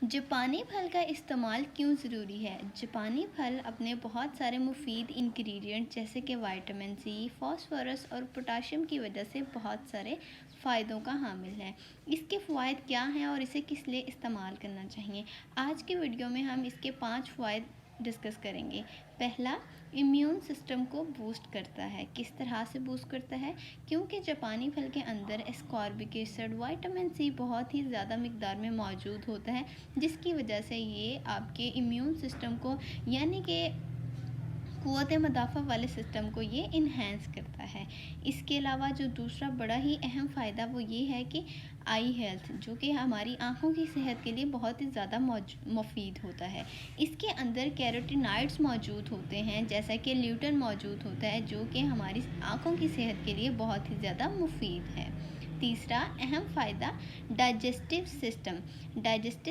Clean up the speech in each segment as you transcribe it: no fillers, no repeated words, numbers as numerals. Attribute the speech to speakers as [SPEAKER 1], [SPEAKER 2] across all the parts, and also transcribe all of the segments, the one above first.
[SPEAKER 1] जापानी फल का इस्तेमाल क्यों ज़रूरी है? जापानी फल अपने बहुत सारे मुफीद इंग्रेडिएंट जैसे कि विटामिन सी, फास्फोरस और पोटाशियम की वजह से बहुत सारे फ़ायदों का हामिल है। इसके फ़वाइद क्या हैं और इसे किस लिए इस्तेमाल करना चाहिए? आज के वीडियो में हम इसके 5 फ़वाइद डिस्कस करेंगे। पहला, इम्यून सिस्टम को बूस्ट करता है। किस तरह से बूस्ट करता है? क्योंकि जापानी फल के अंदर एस्कॉर्बिक एसिड, विटामिन सी बहुत ही ज़्यादा मिकदार में मौजूद होता है, जिसकी वजह से ये आपके इम्यून सिस्टम को यानी कि क़ुव्वत मुदाफ़ा वाले सिस्टम को ये इन्हेंस करता है। इसके अलावा जो दूसरा बड़ा ही अहम फ़ायदा वो ये है कि आई हेल्थ, जो कि हमारी आँखों की सेहत के लिए बहुत ही ज़्यादा मुफीद होता है। इसके अंदर कैरोटीनॉइड्स मौजूद होते हैं, जैसा कि ल्यूटेन मौजूद होता है, जो कि हमारी आँखों की सेहत के लिए बहुत ही ज़्यादा मुफीद है। तीसरा अहम फ़ायदा, डाइजेस्टिव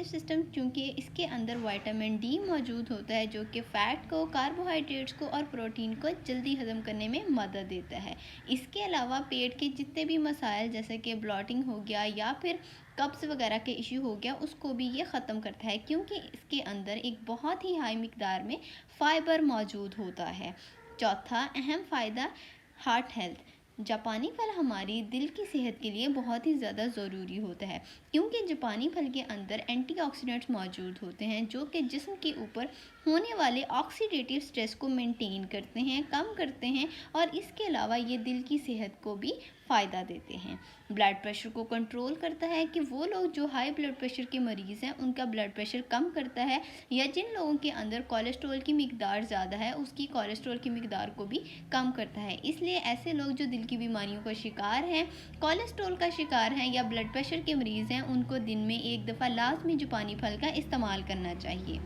[SPEAKER 1] सिस्टम, क्योंकि इसके अंदर विटामिन डी मौजूद होता है, जो कि फ़ैट को, कार्बोहाइड्रेट्स को और प्रोटीन को जल्दी हज़म करने में मदद देता है। इसके अलावा पेट के जितने भी मसाइल जैसे कि ब्लॉटिंग हो गया या फिर कब्ज़ वगैरह के इशू हो गया, उसको भी ये ख़त्म करता है, क्योंकि इसके अंदर एक बहुत ही हाई मिकदार में फ़ाइबर मौजूद होता है। चौथा अहम फ़ायदा, हार्ट हेल्थ। जापानी फल हमारी दिल की सेहत के लिए बहुत ही ज़्यादा ज़रूरी होता है, क्योंकि जापानी फल के अंदर एंटीऑक्सीडेंट्स मौजूद होते हैं, जो कि जिस्म के ऊपर होने वाले ऑक्सीडेटिव स्ट्रेस को मेंटेन करते हैं, कम करते हैं, और इसके अलावा ये दिल की सेहत को भी फ़ायदा देते हैं। ब्लड प्रेशर को कंट्रोल करता है, कि वो लोग जो हाई ब्लड प्रेशर के मरीज़ हैं उनका ब्लड प्रेशर कम करता है, या जिन लोगों के अंदर कोलेस्ट्रॉल की मिकदार ज़्यादा है उसकी कोलेस्ट्रॉल की मिकदार को भी कम करता है। इसलिए ऐसे लोग जो दिल की बीमारियों का शिकार हैं, कोलेस्ट्रॉल का शिकार हैं या ब्लड प्रेशर के मरीज़ हैं, उनको दिन में एक दफ़ा लाजमी जापानी फल का इस्तेमाल करना चाहिए।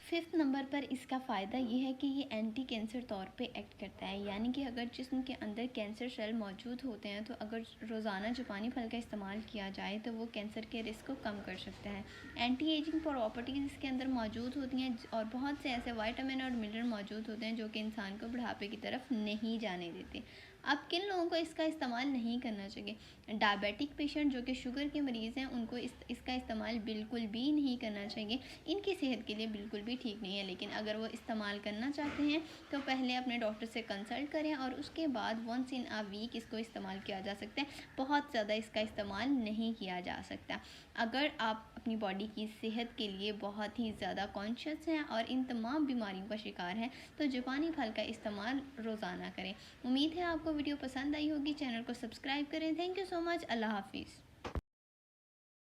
[SPEAKER 1] 5th नंबर पर इसका फ़ायदा ये है कि ये एंटी कैंसर तौर पे एक्ट करता है, यानी कि अगर जिस्म के अंदर कैंसर सेल मौजूद होते हैं तो अगर रोज़ाना जापानी फल का इस्तेमाल किया जाए तो वो कैंसर के रिस्क को कम कर सकता है। एंटी एजिंग प्रॉपर्टीज़ इसके अंदर मौजूद होती हैं, और बहुत से ऐसे विटामिन और मिनरल मौजूद होते हैं जो कि इंसान को बुढ़ापे की तरफ नहीं जाने देते। अब किन लोगों को इसका इस्तेमाल नहीं करना चाहिए? डायबिटिक पेशेंट जो कि शुगर के मरीज़ हैं, उनको इसका इस्तेमाल बिल्कुल भी नहीं करना चाहिए। इनकी सेहत के लिए बिल्कुल भी ठीक नहीं है। लेकिन अगर वो इस्तेमाल करना चाहते हैं तो पहले अपने डॉक्टर से कंसल्ट करें, और उसके बाद वंस इन अ वीक इसको इस्तेमाल किया जा सकता है। बहुत ज़्यादा इसका इस्तेमाल नहीं किया जा सकता। अगर आप अपनी बॉडी की सेहत के लिए बहुत ही ज़्यादा कॉन्शियस हैं और इन तमाम बीमारियों का शिकार हैं, तो जापानी फल का इस्तेमाल रोज़ाना करें। उम्मीद है आपको वीडियो पसंद आई होगी। चैनल को सब्सक्राइब करें। Thank you so much. अल्लाह हाफिज़।